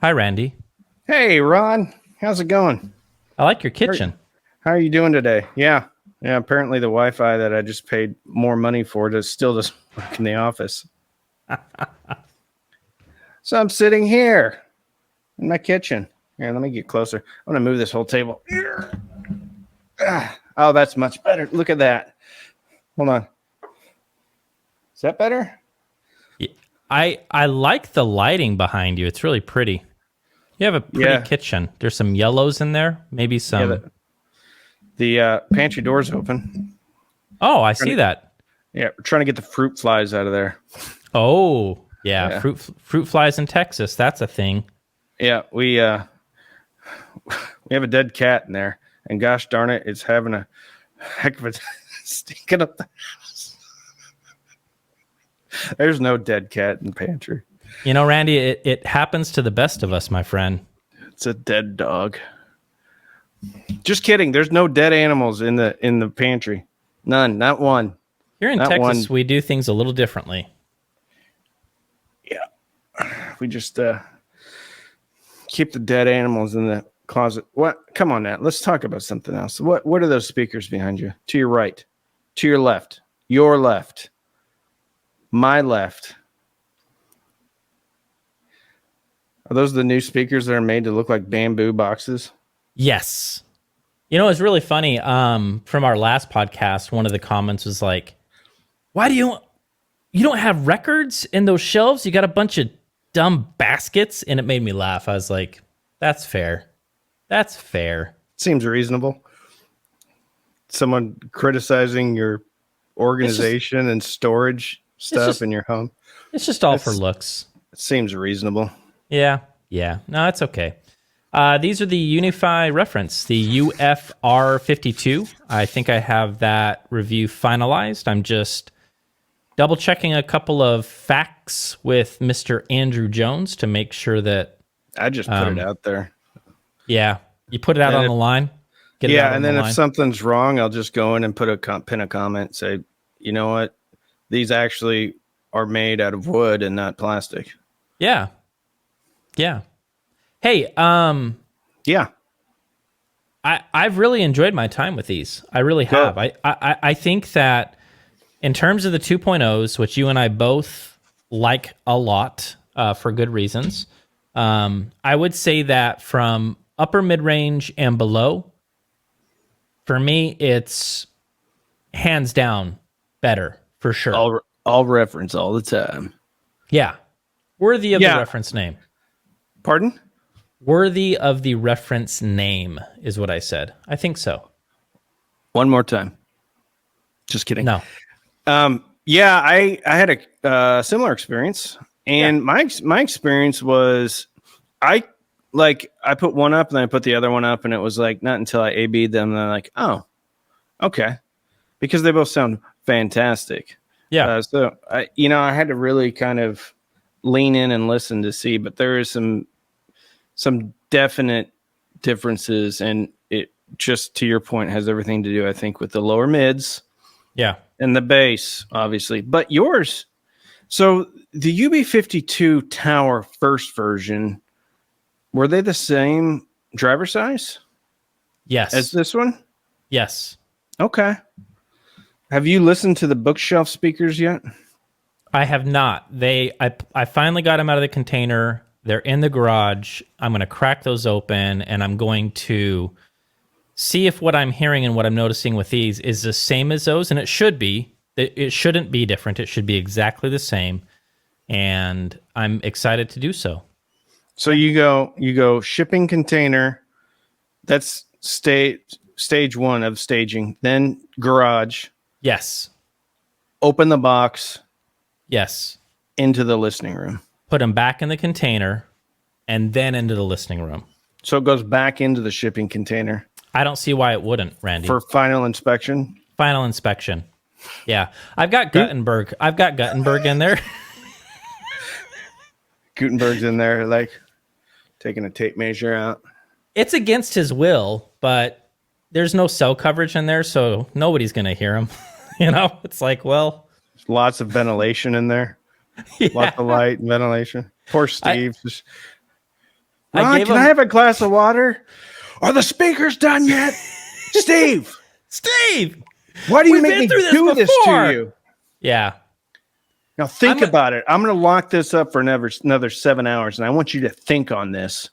Hi, Randy. Hey, Ron. How's it going? I like your How kitchen. how are you doing today? Yeah. Yeah. Apparently, the Wi Fi that I just paid more money for still doesn't work in the office. So I'm sitting here in my kitchen. Here, let me get closer. I'm going to move this whole table. Oh, that's much better. Look at that. Hold on. Is that better? I like the lighting behind you. It's really pretty. You have a pretty Yeah. kitchen. There's some yellows in there. Maybe Yeah. some. The pantry door's open. Oh, I Trying see to, that. yeah. We're trying to get the fruit flies out of there. Oh, yeah. Yeah. Fruit flies in Texas. That's a thing. Yeah. We have a dead cat in there, and gosh darn it, it's having a heck of a stinking up the house. There's no dead cat in the pantry. You know, Randy, it happens to the best of us, my friend. It's a dead dog. Just kidding. There's no dead animals in the pantry. None. Not one. Here in Not Texas, one. we do things a little differently. Yeah. We just keep the dead animals in the closet. What? Come on now. Let's talk about something else. What are those speakers behind you? To your right. To your left. Your left. My left. Are those the new speakers that are made to look like bamboo boxes? Yes. You know, it's really funny. From our last podcast, one of the comments was like, "Why do you don't have records in those shelves? You got a bunch of dumb baskets." And it made me laugh. I was like, "That's fair. That's fair." Seems reasonable. Someone criticizing your organization and storage stuff in your home. It's just all for looks. It seems reasonable. Yeah. No, it's okay. These are the Unifi reference, the UFR52. I think I have that review finalized. I'm just double checking a couple of facts with Mr. Andrew Jones to make sure that. I just put it out there. Yeah, you put it out on the line. Get it out and then if something's wrong, I'll just go in and put pin a comment. Say, you know what? These actually are made out of wood and not plastic. Yeah. Hey, yeah. I've really enjoyed my time with these. I really have. I think that in terms of the 2.0s, which you and I both like a lot for good reasons, I would say that from upper mid-range and below, for me, it's hands down better for sure. All reference all the time. Yeah. Worthy of the reference name. Pardon? Worthy of the reference name is what I said. I think so. One more time. Just kidding. No. Yeah, I had a similar experience, and my experience was I put one up and then I put the other one up, and it was like not until I A/B'd them and I'm like, oh, okay, because they both sound fantastic. Yeah. So I had to really kind of lean in and listen to see, but there is some definite differences, and it just to your point has everything to do, I think, with the lower mids. Yeah. And the bass, obviously. But yours, so the UB52 Tower first version, were they the same driver size? Yes. As this one? Yes. Okay. Have you listened to the bookshelf speakers yet? I have not. I finally got them out of the container. They're in the garage. I'm going to crack those open, and I'm going to see if what I'm hearing and what I'm noticing with these is the same as those, and it should be. It shouldn't be different. It should be exactly the same, and I'm excited to do so. So you go shipping container. That's stage one of staging. Then garage. Yes. Open the box. Yes. Into the listening room. Put them back in the container, and then into the listening room. So it goes back into the shipping container. I don't see why it wouldn't, Randy. For final inspection? Final inspection. Yeah. I've got Gutenberg. In there. Gutenberg's in there, like taking a tape measure out. It's against his will, but there's no cell coverage in there, so nobody's going to hear him. It's like, well. There's lots of ventilation in there. Yeah. Lots of light and ventilation. Poor Steve. Ron, can I have a glass of water? Are the speakers done yet? Steve! Steve! Why do you make me do this to you? Yeah. Now think about it. I'm going to lock this up for another 7 hours, and I want you to think on this.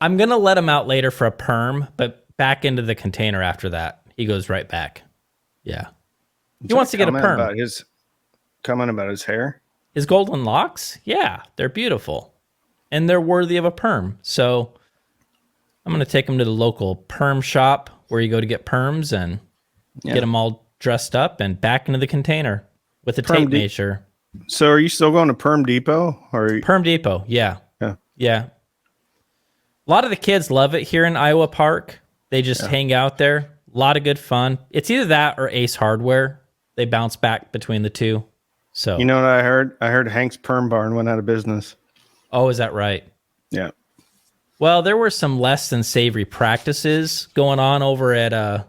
I'm going to let him out later for a perm, but back into the container after that. He goes right back. Yeah. He wants to get a perm. Comment about his hair? His golden locks? Yeah, they're beautiful. And they're worthy of a perm. So I'm going to take him to the local perm shop where you go to get perms and get them all dressed up and back into the container with a tape measure. So are you still going to Perm Depot? Perm Depot, yeah. Yeah. A lot of the kids love it here in Iowa Park. They just hang out there. A lot of good fun. It's either that or Ace Hardware. They bounce back between the two. So you know what I heard? I heard Hank's Perm Barn went out of business. Oh, is that right? Yeah. Well, there were some less than savory practices going on over at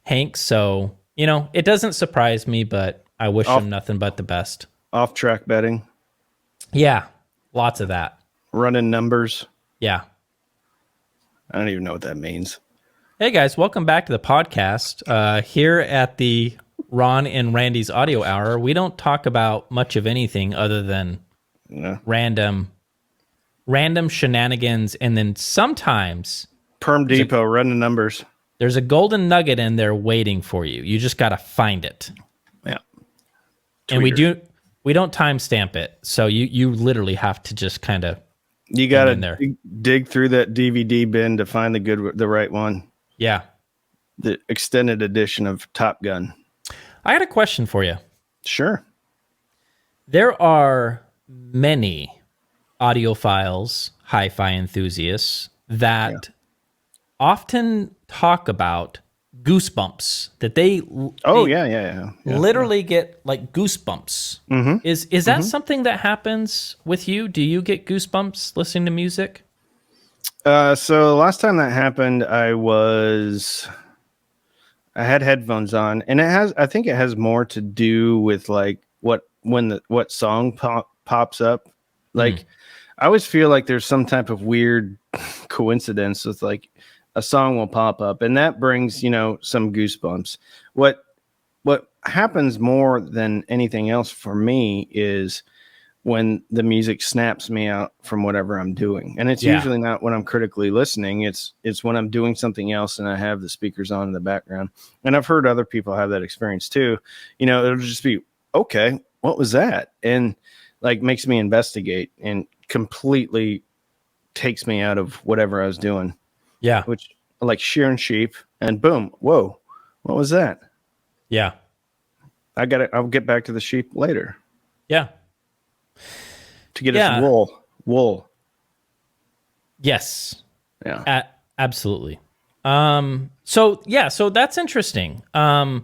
Hank's. So, it doesn't surprise me, but I wish them nothing but the best. Off-track betting. Yeah, lots of that. Running numbers. Yeah. I don't even know what that means. Hey, guys, welcome back to the podcast. Here at the Ron and Randy's Audio Hour, we don't talk about much of anything other than random shenanigans, and then sometimes Perm Depot running numbers. There's a golden nugget in there waiting for you. You just got to find it. Yeah. And we don't timestamp it, so you literally have to just kind of dig through that DVD bin to find the right one. Yeah. The extended edition of Top Gun. I got a question for you. Sure. There are many audiophiles, hi-fi enthusiasts that often talk about goosebumps, that they literally get like goosebumps. Mm-hmm. Is that something that happens with you? Do you get goosebumps listening to music? So the last time that happened, I had headphones on, and I think it has more to do with like what song pops up. Like I always feel like there's some type of weird coincidence with like a song will pop up, and that brings, some goosebumps. What happens more than anything else for me is when the music snaps me out from whatever I'm doing. And it's usually not when I'm critically listening. It's when I'm doing something else and I have the speakers on in the background. And I've heard other people have that experience too. It'll just be, okay, what was that? And like makes me investigate and completely takes me out of whatever I was doing. Yeah. Which like shearing sheep and boom, whoa, what was that? Yeah. I'll get back to the sheep later. Yeah. To get its wool. Yes. Yeah. Absolutely. So that's interesting. I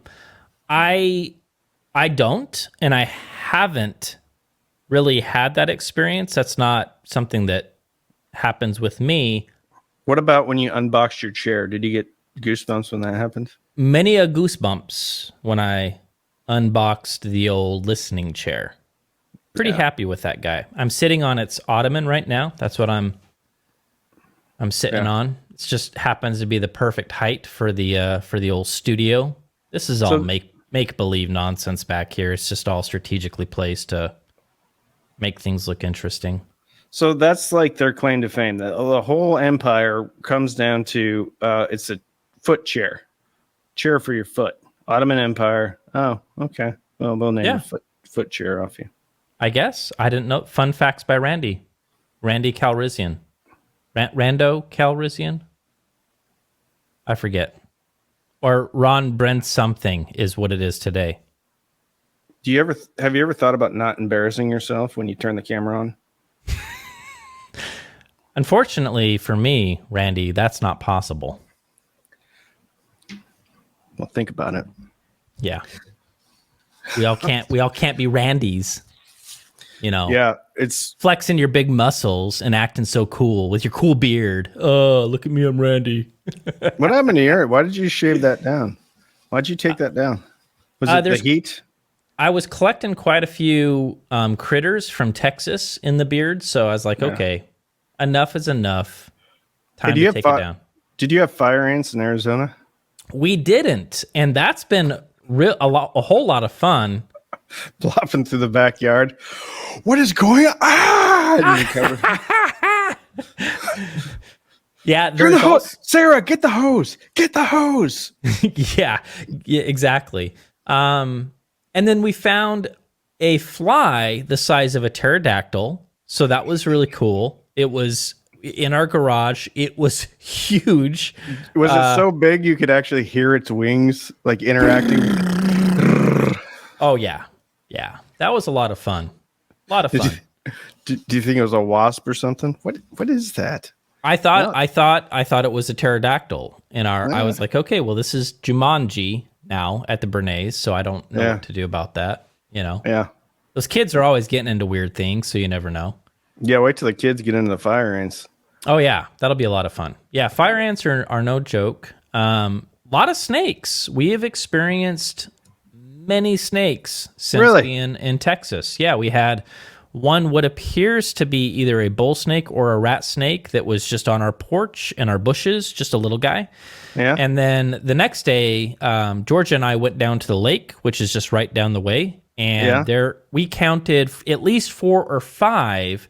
don't, and I haven't really had that experience. That's not something that happens with me. What about when you unboxed your chair? Did you get goosebumps when that happened? Many a goosebumps when I unboxed the old listening chair. Pretty happy with that guy. I'm sitting on its ottoman right now. That's what I'm sitting on. It just happens to be the perfect height for the old studio. This is all make believe nonsense back here. It's just all strategically placed to make things look interesting. So that's like their claim to fame. The whole empire comes down to it's a foot chair for your foot. Ottoman Empire. Oh, okay. Well, we'll name a foot chair off you. I guess. I didn't know. Fun facts by Randy Calrissian. Rando Calrissian? I forget. Or Ron Brent something is what it is today. Have you ever thought about not embarrassing yourself when you turn the camera on? Unfortunately for me, Randy, that's not possible. Well, think about it. Yeah. We all can't be Randys. Yeah, it's flexing your big muscles and acting so cool with your cool beard. Oh, look at me, I'm Randy. What happened to your? Why did you shave that down? Why'd you take that down? Was it the heat? I was collecting quite a few critters from Texas in the beard, so I was like, okay, enough is enough. Hey, Time to take it down. did you have fire ants in Arizona? We didn't, and that's been a whole lot of fun. Flopping through the backyard. What is going on? And you cover. Yeah, Turn the hose. Sarah, get the hose. Get the hose. yeah, exactly. And then we found a fly the size of a pterodactyl. So that was really cool. It was in our garage. It was huge. Was it so big you could actually hear its wings like interacting? Oh yeah. Yeah. That was a lot of fun. A lot of fun. Do you think it was a wasp or something? What is that? I thought it was a pterodactyl in our I was like, okay, well this is Jumanji now at the Bernays, so I don't know what to do about that, you know. Yeah. Those kids are always getting into weird things, so you never know. Yeah, wait till the kids get into the fire ants. Oh yeah, that'll be a lot of fun. Yeah, fire ants are no joke. A lot of snakes. We have experienced many snakes since being in Texas. Yeah, we had one what appears to be either a bull snake or a rat snake that was just on our porch in our bushes, just a little guy. Yeah. And then the next day, Georgia and I went down to the lake, which is just right down the way. And there we counted at least 4 or 5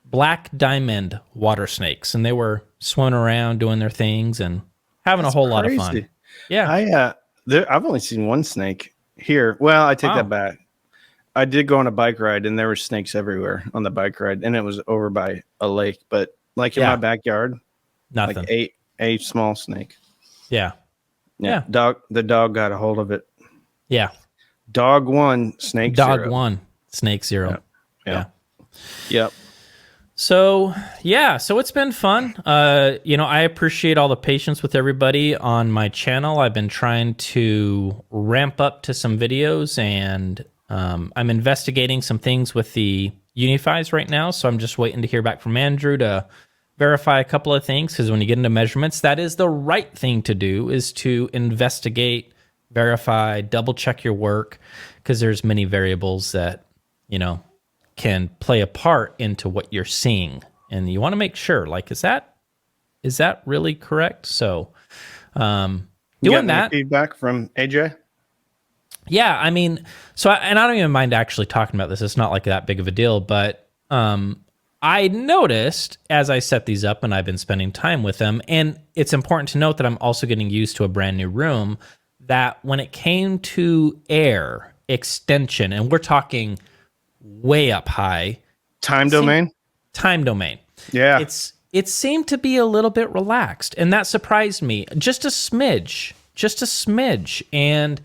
black diamond water snakes. And they were swimming around doing their things and having a whole lot of fun. Yeah. I've only seen one snake here. Well, I take that back. I did go on a bike ride, and there were snakes everywhere on the bike ride, and it was over by a lake. But like in my backyard, nothing. Like a small snake. Yeah. The dog got a hold of it. Yeah. Dog 1, snake dog 0. Dog 1, snake 0. Yep. So it's been fun. I appreciate all the patience with everybody on my channel. I've been trying to ramp up to some videos, and I'm investigating some things with the Unifis right now. So I'm just waiting to hear back from Andrew to verify a couple of things, because when you get into measurements, that is the right thing to do, is to investigate, verify, double check your work, because there's many variables that, can play a part into what you're seeing. And you want to make sure, like, is that really correct? So doing that. Feedback from AJ? Yeah, I mean, I don't even mind actually talking about this. It's not like that big of a deal, but I noticed as I set these up, and I've been spending time with them, and it's important to note that I'm also getting used to a brand new room, that when it came to air extension, and we're talking way up high. Time domain. Yeah. It seemed to be a little bit relaxed, and that surprised me. Just a smidge. And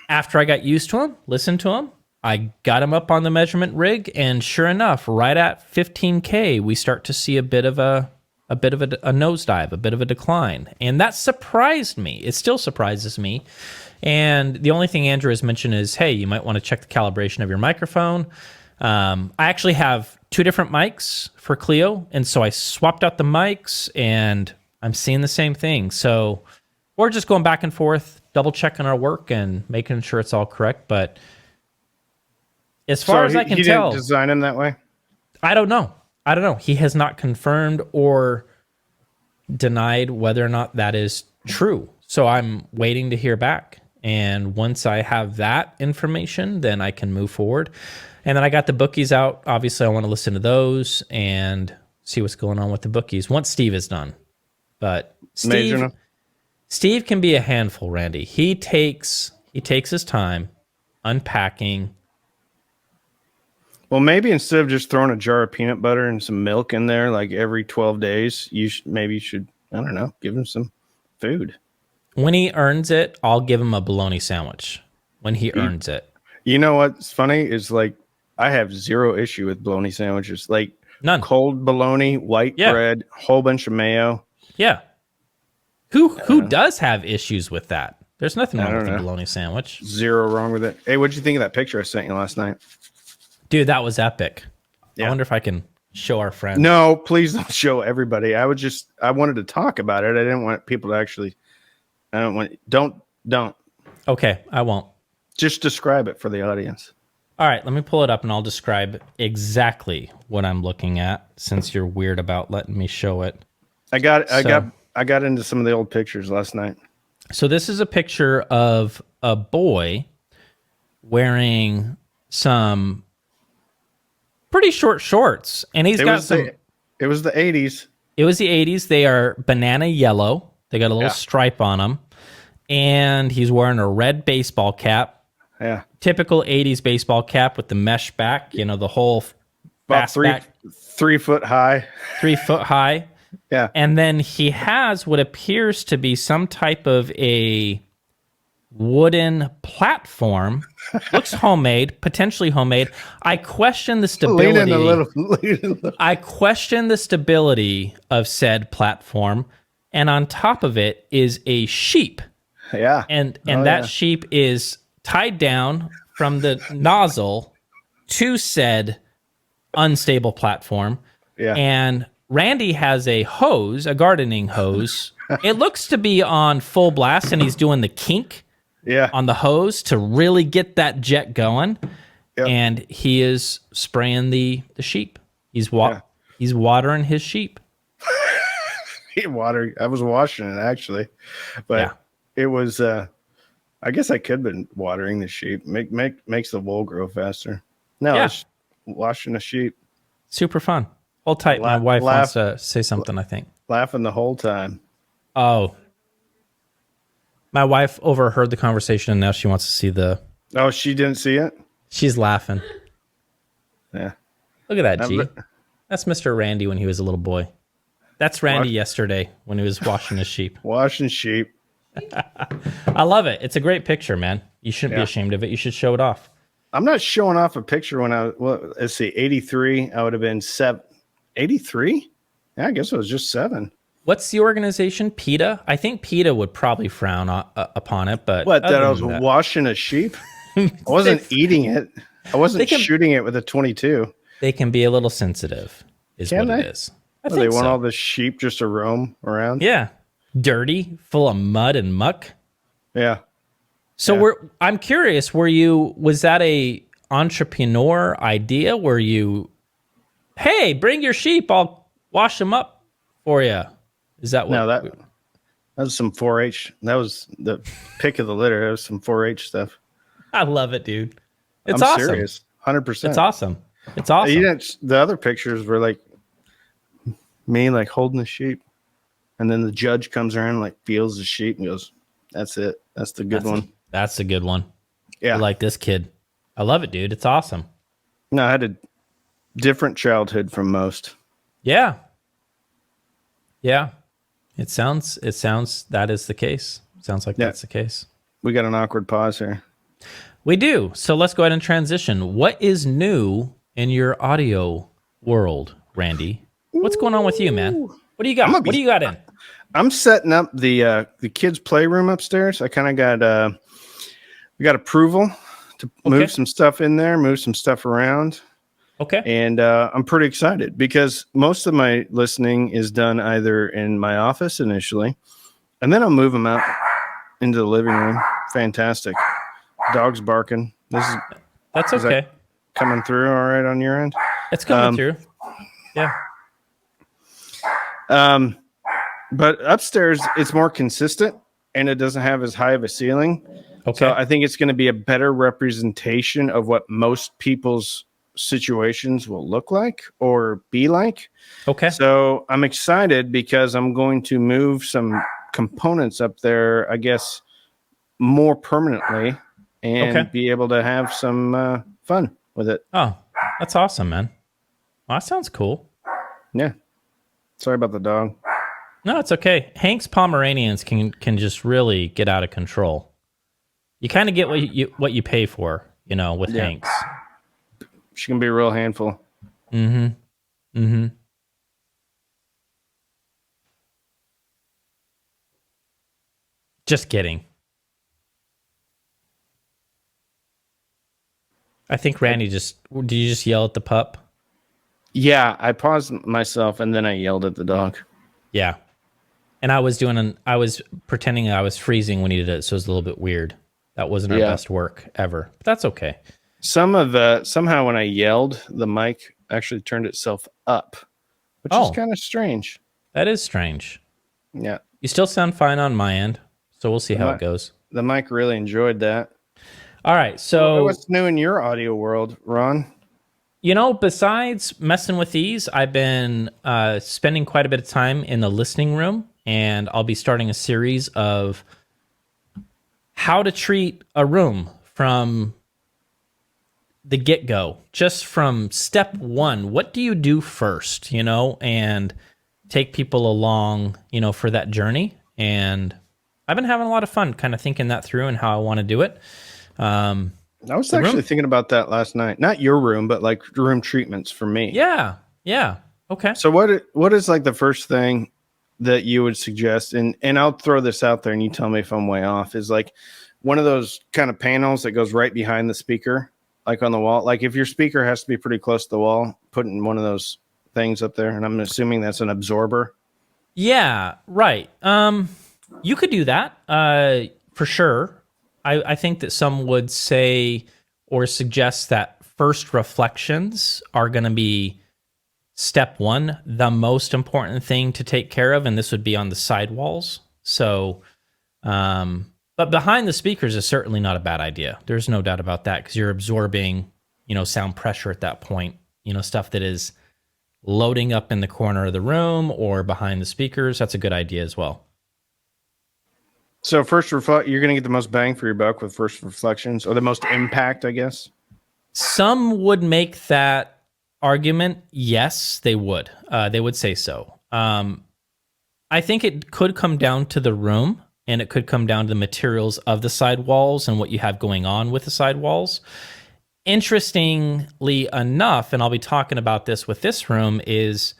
after I got used to them, listened to them, I got them up on the measurement rig, and sure enough, right at 15K, we start to see a bit of a nosedive, a bit of a decline. And that surprised me. It still surprises me. And the only thing Andrew has mentioned is, hey, you might want to check the calibration of your microphone. I actually have 2 different mics for Clio, and so I swapped out the mics, and I'm seeing the same thing. So we're just going back and forth, double checking our work and making sure it's all correct. But as far as I can tell, didn't design him that way. I don't know. He has not confirmed or denied whether or not that is true. So I'm waiting to hear back. And once I have that information, then I can move forward. And then I got the bookies out. Obviously, I want to listen to those and see what's going on with the bookies once Steve is done. But Steve can be a handful, Randy. He takes his time unpacking. Well, maybe instead of just throwing a jar of peanut butter and some milk in there like every 12 days, you should, I don't know, give him some food. When he earns it, I'll give him a bologna sandwich. When he earns it. You know what's funny is, like, I have 0 issue with bologna sandwiches. Like, none. Cold bologna, white bread, whole bunch of mayo. Yeah. Who does have issues with that? There's nothing wrong with a bologna sandwich. 0 wrong with it. Hey, what'd you think of that picture I sent you last night? Dude, that was epic. Yeah. I wonder if I can show our friends. No, please don't show everybody. I wanted to talk about it. I didn't want people to actually. Don't. Okay, I won't. Just describe it for the audience. All right, let me pull it up and I'll describe exactly what I'm looking at since you're weird about letting me show it. I got into some of the old pictures last night. So this is a picture of a boy wearing some pretty short shorts, and he's got some. It was the 80s. It was the 80s. They are banana yellow. They got a little stripe on them, and he's wearing a red baseball cap. Yeah, typical 80s baseball cap with the mesh back. You know, the whole about 3 foot high. 3 foot high. Yeah. And then he has what appears to be some type of a wooden platform. Looks homemade, potentially homemade. I question the stability. I question the stability of said platform. And on top of it is a sheep. Yeah. And that sheep is tied down from the nozzle to said unstable platform. Yeah. And Randy has a hose, a gardening hose. It looks to be on full blast, and he's doing the kink on the hose to really get that jet going. Yep. And he is spraying the sheep. He's watering his sheep. I was washing it actually, but it was. I guess I could have been watering the sheep. Makes the wool grow faster. No, it's washing a sheep. Super fun. Hold tight. My wife wants to say something, I think. Laughing the whole time. Oh. My wife overheard the conversation, and now she wants to see the... Oh, she didn't see it? She's laughing. Yeah. Look at that, G. That's Mr. Randy when he was a little boy. That's Randy yesterday when he was washing his sheep. Washing sheep. I love it. It's a great picture, man. You shouldn't be ashamed of it. You should show it off. I'm not showing off a picture when let's see, 83. I would have been 7. 83? Yeah, I guess it was just 7. What's the organization? PETA? I think PETA would probably frown upon it, but... What, that I was washing a sheep? I wasn't eating it. I wasn't shooting it with a 22. They can be a little sensitive, is what it is. I think they want all the sheep just to roam around? Yeah. Dirty, full of mud and muck. Yeah. So I'm curious, was that a entrepreneur idea? Were you... Hey, bring your sheep. I'll wash them up for you. Is that what? No, that was some 4-H. That was the pick of the litter. That was some 4-H stuff. I love it, dude. It's awesome. Serious. 100%. It's awesome. It's awesome. The other pictures were like me, like holding the sheep, and then the judge comes around and like feels the sheep and goes, "That's it. That's the good one. That's the good one." Yeah, I like this kid. I love it, dude. It's awesome. No, I had a different childhood from most. Yeah. Yeah. It sounds that is the case. Sounds like that's the case. We got an awkward pause here. We do. So let's go ahead and transition. What is new in your audio world, Randy? What's going on with you, man? What do you got? What do you got in? I'm setting up the kids' playroom upstairs. I kind of we got approval to move some stuff in there, move some stuff around. Okay. And I'm pretty excited because most of my listening is done either in my office initially, and then I'll move them out into the living room. Fantastic. Dog's barking. That's okay. That coming through all right on your end? It's coming through. Yeah. But upstairs it's more consistent and it doesn't have as high of a ceiling. Okay. So I think it's going to be a better representation of what most people's situations will look like or be like. Okay. So I'm excited because I'm going to move some components up there, I guess, more permanently and be able to have some fun with it. Oh, that's awesome, man. Well, that sounds cool. Yeah. Sorry about the dog. No, it's okay. Hank's Pomeranians can just really get out of control. You kind of get what you pay for, with Hanks. She can be a real handful. Mm-hmm. Mm-hmm. Just kidding. I think Randy did you just yell at the pup? Yeah, I paused myself and then I yelled at the dog. Yeah. And I was pretending I was freezing when he did it, so it was a little bit weird. That wasn't our best work ever. But that's okay. Somehow when I yelled, the mic actually turned itself up, which is kind of strange. That is strange. Yeah. You still sound fine on my end, so we'll see how it goes. The mic really enjoyed that. All right, so what's new in your audio world, Ron? Besides messing with these, I've been spending quite a bit of time in the listening room, and I'll be starting a series of how to treat a room from the get-go, just from step one. What do you do first, and take people along, for that journey. And I've been having a lot of fun kind of thinking that through and how I want to do it. I was actually thinking about that last night. Not your room, but like room treatments for me. Yeah. Okay. So what is like the first thing that you would suggest? And I'll throw this out there and you tell me if I'm way off, is like one of those kind of panels that goes right behind the speaker, like on the wall. Like if your speaker has to be pretty close to the wall, putting one of those things up there. And I'm assuming that's an absorber. Yeah, right. You could do that for sure. I think that some would say or suggest that first reflections are going to be step one, the most important thing to take care of, and this would be on the sidewalls. So, but behind the speakers is certainly not a bad idea. There's no doubt about that, because you're absorbing, sound pressure at that point. Stuff that is loading up in the corner of the room or behind the speakers. That's a good idea as well. So you're going to get the most bang for your buck with first reflections, or the most impact, I guess. Some would make that argument. Yes, they would. They would say so. I think it could come down to the room, and it could come down to the materials of the sidewalls and what you have going on with the sidewalls. Interestingly enough, and I'll be talking about this with this room, is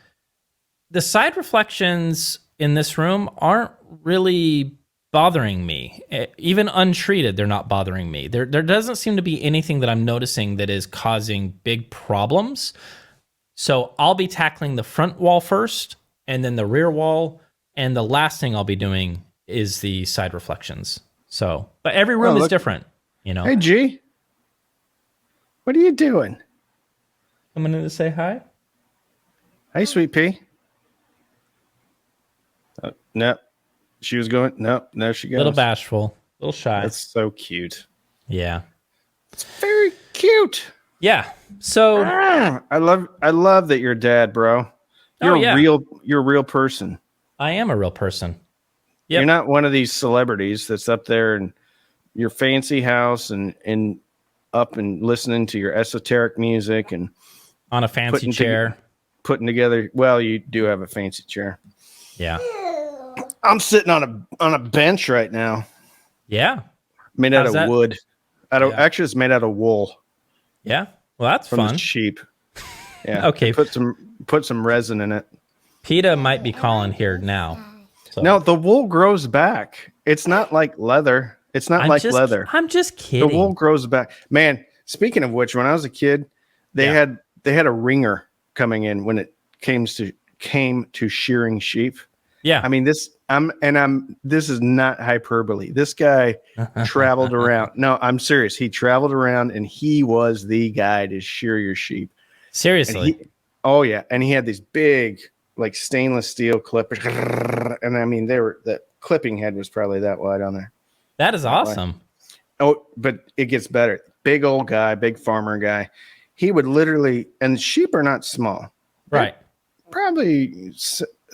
the side reflections in this room aren't really bothering me. Even untreated, they're not bothering me. There doesn't seem to be anything that I'm noticing that is causing big problems. So I'll be tackling the front wall first, and then the rear wall, and the last thing I'll be doing is the side reflections. So, but every room is different, Hey, G, what are you doing? Coming in to say hi. Hey, Sweet Pea. No, she was going. No, she goes. A little bashful, a little shy. That's so cute. Yeah, it's very cute. Yeah. So I love that you're a dad, bro. You're a real person. I am a real person. Yep. You're not one of these celebrities that's up there in your fancy house and up and listening to your esoteric music and on a fancy chair. Putting together. Well, you do have a fancy chair. Yeah. I'm sitting on a bench right now. Yeah. Made out of wood. Actually, it's made out of wool. Yeah. Well, that's from fun. The sheep. Yeah. Okay. Put some resin in it. PETA might be calling here now. So. No, the wool grows back. It's not like leather. It's not leather. I'm just kidding. The wool grows back. Man, speaking of which, when I was a kid, they had a ringer coming in when it came to shearing sheep. Yeah. I mean, this is not hyperbole. This guy traveled around. No, I'm serious. He traveled around and he was the guy to shear your sheep. Seriously. Oh yeah. And he had these big, like stainless steel clippers. And I mean, the clipping head was probably that wide on there. That is awesome. Oh, but it gets better. Big old guy, big farmer guy. He would literally, and sheep are not small. Right. Probably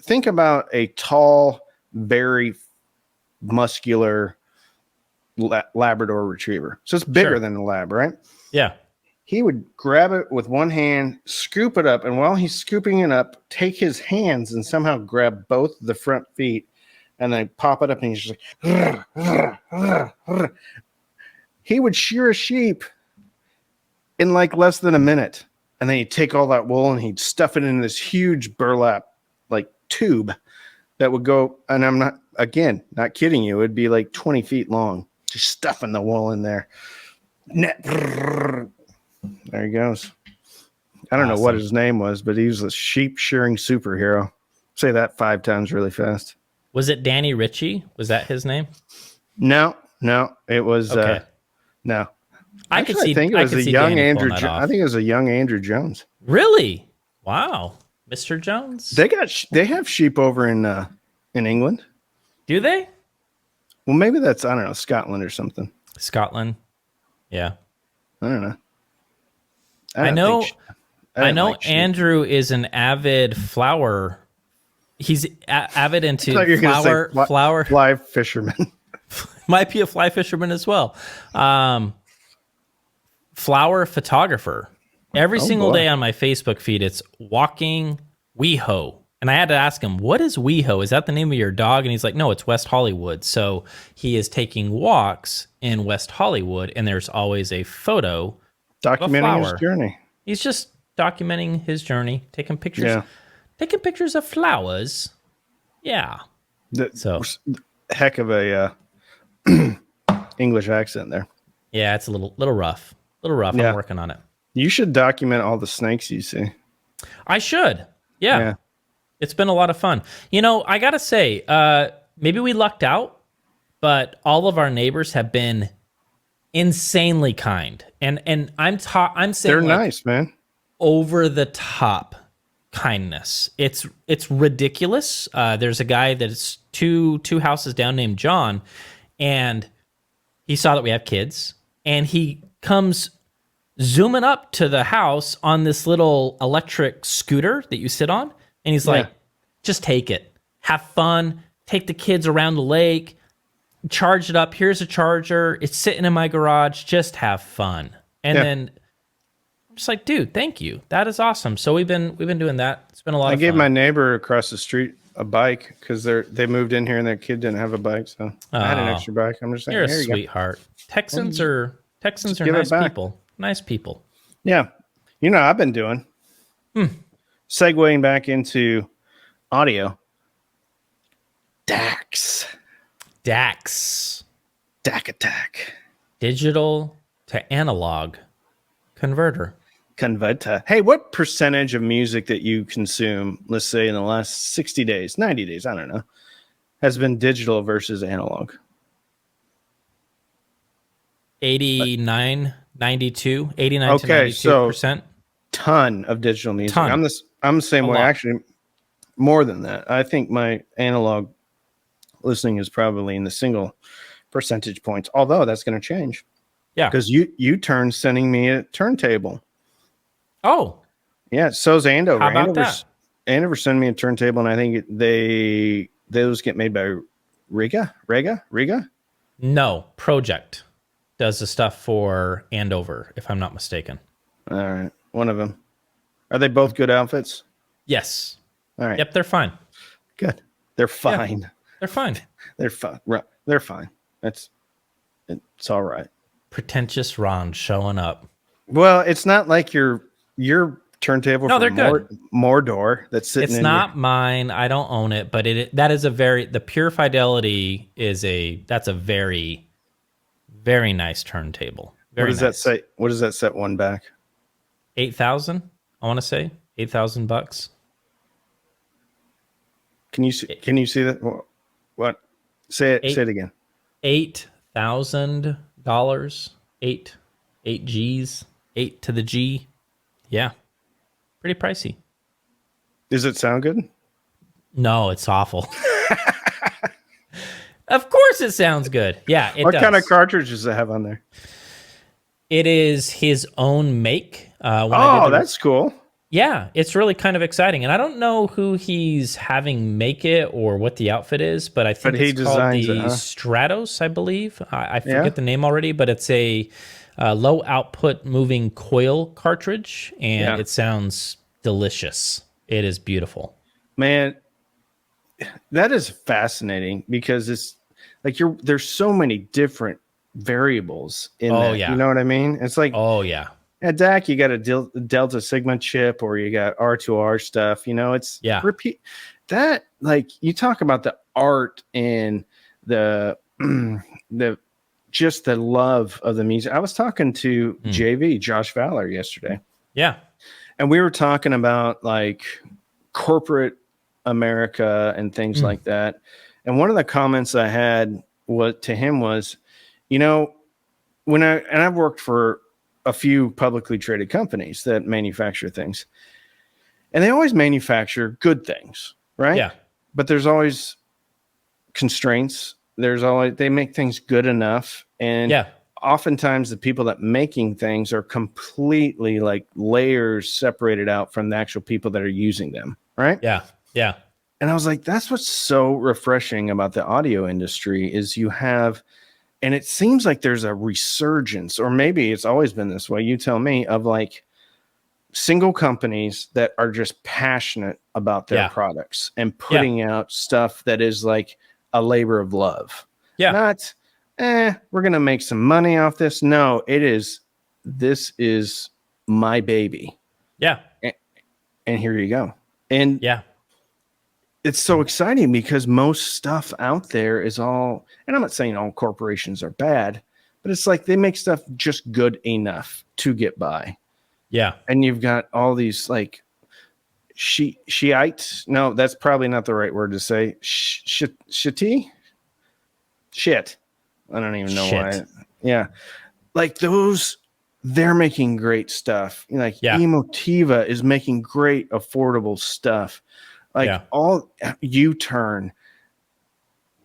think about a tall, very muscular Labrador retriever. So it's bigger than a lab, right? Yeah. He would grab it with one hand, scoop it up, and while he's scooping it up, take his hands and somehow grab both the front feet and then pop it up, and he's just like, he would shear a sheep in like less than a minute. And then he'd take all that wool and he'd stuff it in this huge burlap like tube that would go, and I'm not kidding you, it'd be like 20 feet long, just stuffing the wool in there. There he goes. I don't know what his name was, but he was a sheep shearing superhero. Say that 5 times really fast. Was it Danny Ritchie? Was that his name? No, it was no. I could Actually, I see. think it I was could a see young Danny Andrew. pulling that I off. think it was a young Andrew Jones. Really? Wow, Mr. Jones. They have sheep over in England. Do they? Well, maybe that's, I don't know, Scotland or something. Scotland. Yeah. I don't know. I don't think know. I I didn't know like sheep. Andrew is an avid flower. He's avid I into thought you were going to say flower. fly fisherman. Might be a fly fisherman as well. Flower photographer. Every Oh, single boy. day on my Facebook feed, it's walking WeHo. And I had to ask him, what is WeHo? Is that the name of your dog? And he's like, no, it's West Hollywood. So he is taking walks in West Hollywood, and there's always a photo of a Documenting his flower. journey. He's just documenting his journey, taking pictures, Yeah. taking pictures of flowers. Yeah. So Heck of a English accent there. yeah, it's a little rough. Yeah. I'm working on it. You should document all the snakes you see. I should. Yeah. It's been a lot of fun. You know, I gotta say, maybe we lucked out, but all of our neighbors have been insanely kind, and I'm saying They're like, nice, man. over the top kindness. It's ridiculous. There's a guy that's two houses down named John, and he saw that we have kids, and he comes zooming up to the house on this little electric scooter that you sit on, and he's like, just take it, have fun, take the kids around the lake, charge it up. Here's a charger. It's sitting in my garage. Just have fun. And then I'm just like, dude, thank you. That is awesome. So we've been doing that. It's been a lot of fun. I gave my neighbor across the street a bike because they moved in here and their kid didn't have a bike, so I had an extra bike. I'm just saying, You're a here you go. sweetheart. Texans are give it nice back. people. Nice people. Yeah. You know, I've been doing segueing back into audio. DAX. DAX. DAC attack. Digital to analog converter. Converter. Hey, what percentage of music that you consume, let's say in the last 60 days, 90 days, I don't know, has been digital versus analog? 89, 92, 89 to Okay, 92%. Ton of digital music. Ton. I'm the same A way. lot. Actually, more than that. I think my analog listening is probably in the single percentage points. Although that's going to change. Yeah. Because you turned sending me a turntable. Oh, Yeah, so's Andover. how about that? Andover sent me a turntable, and I think those get made by Riga. No, Project does the stuff for Andover, if I'm not mistaken. All right, one of them. Are they both good outfits? Yes. All right. Yep, they're fine. Good. They're fine. They're fine. They're fine. They're fine. It's all right. Pretentious Ron showing up. Well, it's not like your turntable. No, from they're good. Mordor that's sitting. It's not mine. I don't own it, but the Pure Fidelity that's a very, very nice turntable. Very What does that say? What does that set one back? 8,000. I want to say $8,000. Can you see that? What? Say it. Say it again. $8,000. Eight G's. 8 to the G. Yeah. Pretty pricey. Does it sound good? No, it's awful. Of course it sounds good. Yeah, it What does. kind of cartridge does it have on there? It is his own make. That's cool. Yeah, it's really kind of exciting. And I don't know who he's having make it or what the outfit is, but I think it's called the Stratos, I believe. I forget the name already, but it's a low output moving coil cartridge, and it sounds delicious. It is beautiful. Man, that is fascinating because it's like there's so many different variables in that. Yeah. You know what I mean? It's like, at DAC, you got a Delta Sigma chip or you got R2R stuff. You know, it's repeat that. Like you talk about the art and the just the love of the music. I was talking to JV, Josh Fowler, yesterday. Yeah. And we were talking about like corporate America and things like that. And one of the comments I had to him was, you know, I've worked for a few publicly traded companies that manufacture things, and they always manufacture good things, right? Yeah. But there's always constraints. They make things good enough, and Yeah. oftentimes the people that making things are completely like layers separated out from the actual people that are using them, right? Yeah. Yeah. And I was like, that's what's so refreshing about the audio industry is you have, and it seems like there's a resurgence, or maybe it's always been this way, you tell me, of like single companies that are just passionate about their Yeah. products and Yeah. putting out stuff that is like a labor of love. Yeah. Not, we're going to make some money off this. No, this is my baby. Yeah. And here you go. And Yeah. it's so exciting because most stuff out there is all, and I'm not saying all corporations are bad, but it's like they make stuff just good enough to get by. Yeah. And you've got all these like Shiite. No, that's probably not the right word to say. Shiti? Shit. I don't even know why. Yeah. Like those, they're making great stuff. Like Emotiva is making great, affordable stuff. Like all U-Turn.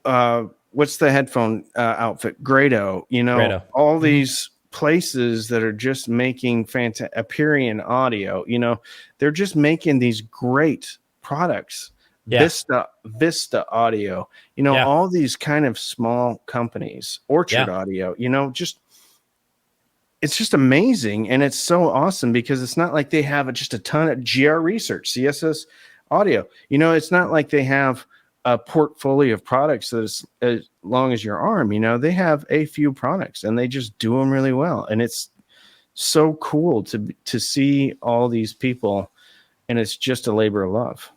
What's the headphone outfit? Grado. Grado. All these places that are just making Aperion Audio. They're just making these great products. Yeah. Vista Audio. All these kind of small companies. Orchard Audio. It's just amazing, and it's so awesome because it's not like they have just a ton of GR Research, CSS Audio. It's not like they have a portfolio of products that is as long as your arm. They have a few products, and they just do them really well. And it's so cool to see all these people, and it's just a labor of love.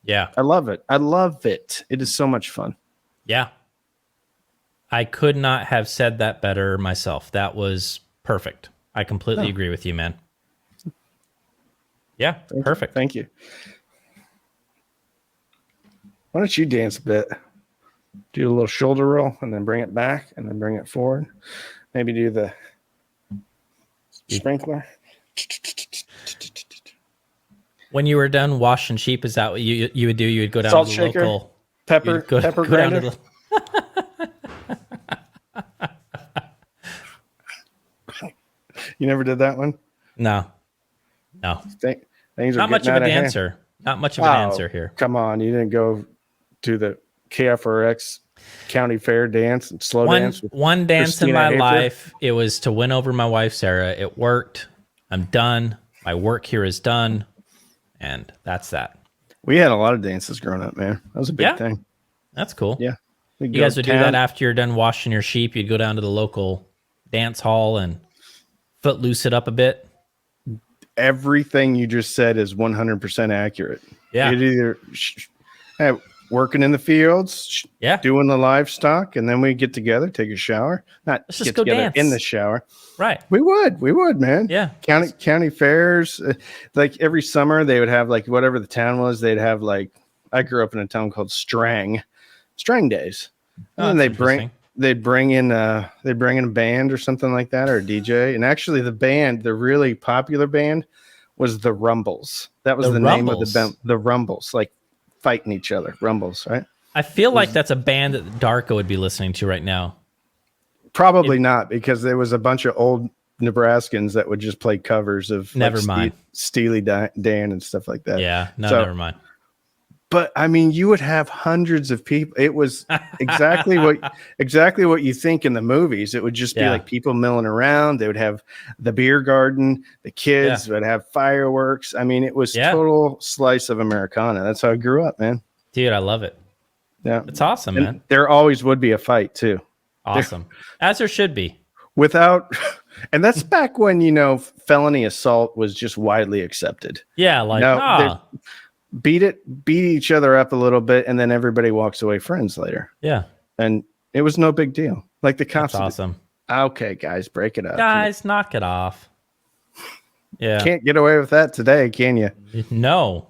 Yeah, I love it. I love it. It is so much fun. Yeah, I could not have said that better myself. That was perfect. I completely agree with you, man. Yeah, perfect. Thank you. Why don't you dance a bit? Do a little shoulder roll and then bring it back and then bring it forward. Maybe do the sprinkler. When you were done washing sheep, is that what you would do? You would go down Salt to the shaker, local pepper grinder. You never did that one? No. Things are not much of a dancer. Hand. Not much of a dancer here. Come on, you didn't go to the KFRX County Fair dance and slow dance. One dance in my life. It was to win over my wife, Sarah. It worked. I'm done. My work here is done. And that's that. We had a lot of dances growing up, man. That was a big thing. That's cool. Yeah. You guys would do that after you're done washing your sheep. You'd go down to the local dance hall and footloose it up a bit. Everything you just said is 100% accurate. Yeah. You'd either working in the fields, doing the livestock, and then we get together, take a shower. Let's just go dance in the shower. Right. We would, man. Yeah. County fairs. Like every summer they would have like whatever the town was, they'd have like, I grew up in a town called Strang days. And then they'd bring in a band or something like that, or a DJ. And actually the really popular band was the Rumbles. That was the name of the band, the Rumbles, like fighting each other. Rumbles, right? I feel like that's a band that Darko would be listening to right now. Probably not, because there was a bunch of old Nebraskans that would just play covers of Steely Dan and stuff like that. Yeah, never mind. But I mean, you would have hundreds of people. It was exactly what you think in the movies. It would just be like people milling around. They would have the beer garden. The kids would have fireworks. I mean, it was total slice of Americana. That's how I grew up, man. Dude, I love it. Yeah, it's awesome, man. There always would be a fight too. Awesome, as there should be. And that's back when felony assault was just widely accepted. Yeah, like beat each other up a little bit, and then everybody walks away friends later. Yeah. And it was no big deal. Like the cops. That's awesome. Okay, guys, break it up. Guys, knock it off. Yeah. Can't get away with that today, can you? No.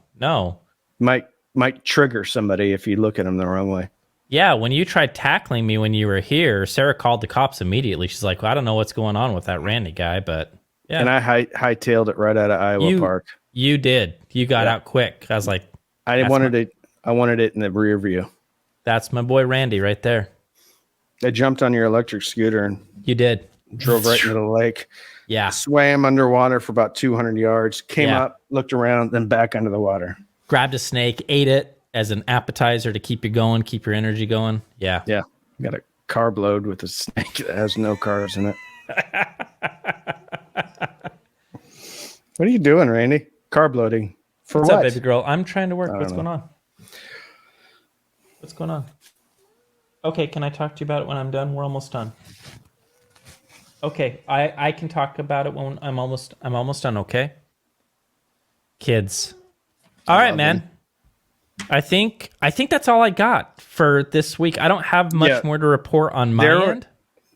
Might trigger somebody if you look at them the wrong way. Yeah, when you tried tackling me when you were here, Sarah called the cops immediately. She's like, well, I don't know what's going on with that Randy guy, but yeah. And I hightailed it right out of Iowa Park. You did. You got out quick. I was like, I wanted it in the rear view. That's my boy Randy right there. I jumped on your electric scooter and you did. Drove right into the lake. Yeah. Swam underwater for about 200 yards, came up, looked around, then back under the water. Grabbed a snake, ate it as an appetizer to keep you going, keep your energy going. Yeah. Yeah. Got a carb load with a snake that has no carbs in it. What are you doing, Randy? Carb loading. For What's what? up, baby girl? I'm trying to work. What's going on? What's going on? Okay, can I talk to you about it when I'm done? We're almost done. Okay, I can talk about it when I'm almost done, okay? Kids. All right, man. I think that's all I got for this week. I don't have much more to report on my end.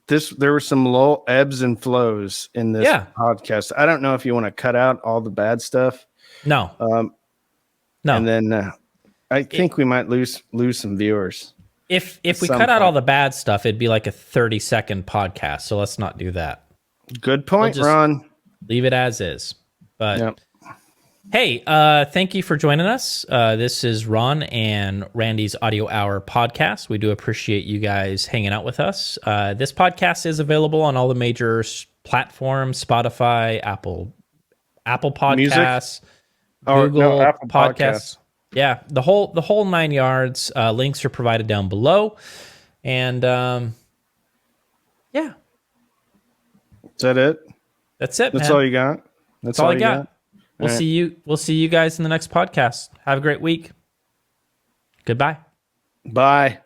There were some low ebbs and flows in this podcast. I don't know if you want to cut out all the bad stuff. No. No. And then I think we might lose some viewers. If we cut out all the bad stuff, it'd be like a 30-second podcast. So let's not do that. Good point, Ron. Leave it as is. But hey, thank you for joining us. This is Ron and Randy's Audio Hour podcast. We do appreciate you guys hanging out with us. This podcast is available on all the major platforms: Spotify, Apple Podcasts, Google Apple Podcasts. Yeah, the whole 9 yards. Links are provided down below, and yeah, is that it? That's it. That's man. all you got. That's all I got. We'll see you. We'll see you guys in the next podcast. Have a great week. Goodbye. Bye.